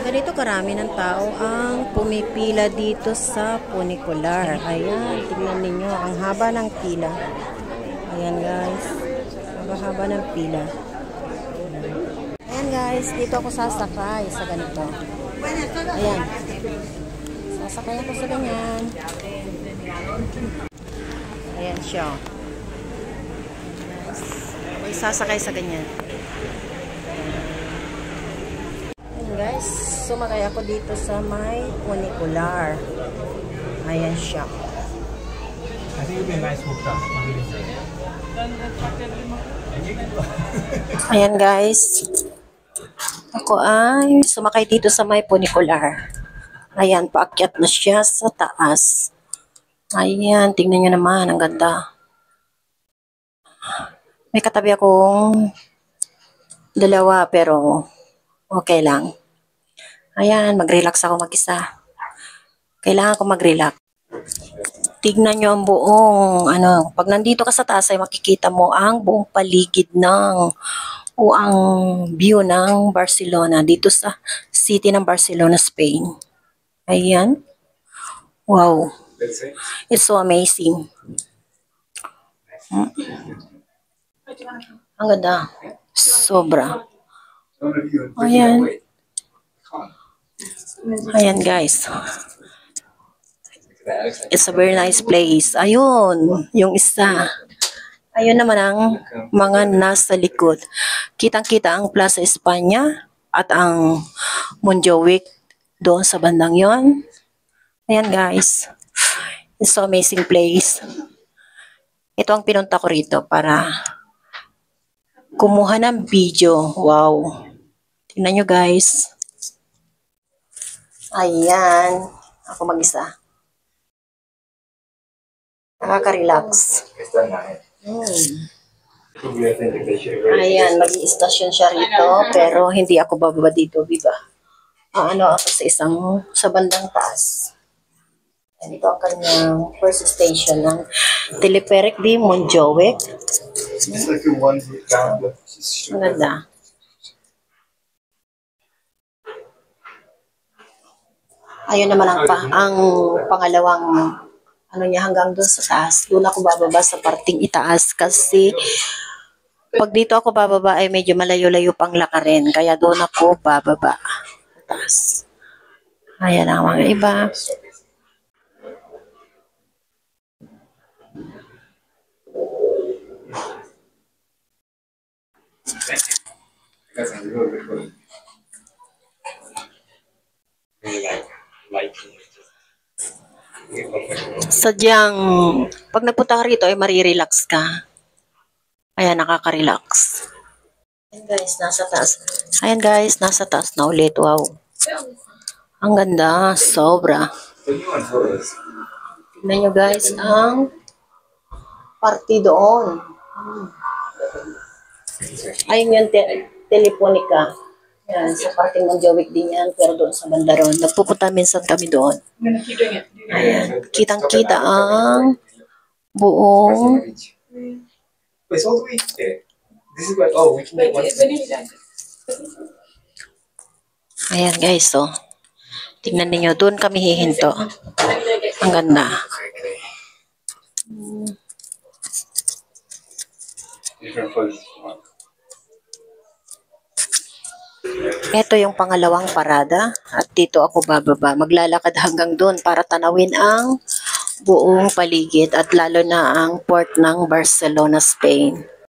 Ganito karami ng tao ang pumipila dito sa funicular. Ayan, tingnan ninyo, ang haba ng pila. Ayan guys, ang haba ng pila. Ayan guys, dito ako sasakay sa ganito. Ayan, sasakay ako sa ganyan. Ayan siya. Ayan, sasakay sa ganyan. Guys, sumakay ako dito sa may funicular. Ayan siya. I think it would be a nice walk down. Ayan guys. Ako ay sumakay dito sa may funicular. Ayan, paakyat na siya sa taas. Ayan, tingnan nyo naman. Ang ganda. May katabi akong dalawa pero okay lang. Ayan, mag-relax ako mag-isa. Kailangan ko mag-relax. Tignan nyo ang buong, pag nandito ka sa taas ay makikita mo ang buong paligid ng, o ang view ng Barcelona, dito sa city ng Barcelona, Spain. Ayan. Wow. It's so amazing. Ang ganda. Sobra. Ayan. Ayan guys. It's a very nice place. Ayun, yung isa. Ayun naman ang mga nasa likod. Kitang-kita ang Plaza España at ang Montjuic doon sa bandang yon. Ayan guys. It's so amazing place. Ito ang pinunta ko rito para kumuha ng video. Wow. Tingnan nyo guys. Ayan. Ako mag-isa. Nakaka-relax. Ayan, mag-i-station siya rito. Pero hindi ako bababa dito, diba? Ako sa bandang taas. Ayan, ito ang kanyang first station ng Teleferic de Montjuic. Maganda. Ayun naman ang pangalawang hanggang doon sa taas. Doon ako bababa sa parting itaas kasi pag dito ako bababa ay medyo malayo-layo pang lakarin. Kaya doon ako bababa. Taas. Ayan ang mga iba. Sadyang pag nagpunta ka rito ay marirelax ka. Ayan, nakaka-relax. Ayan guys, nasa taas. Ayan guys, nasa taas na ulit. Wow. Ang ganda, sobra. Tignan nyo guys ang party doon. Ayun yung Telefonica. Yan, sa parting Montjuic din yan, pero doon sa Bandaron. Nagpupunta minsan kami doon. Ayan, kitang-kita ang buong ayan guys, so tingnan niyo, doon kami hihinto. Ang ganda. Ito yung pangalawang parada at dito ako bababa. Maglalakad hanggang doon para tanawin ang buong paligid at lalo na ang port ng Barcelona, Spain.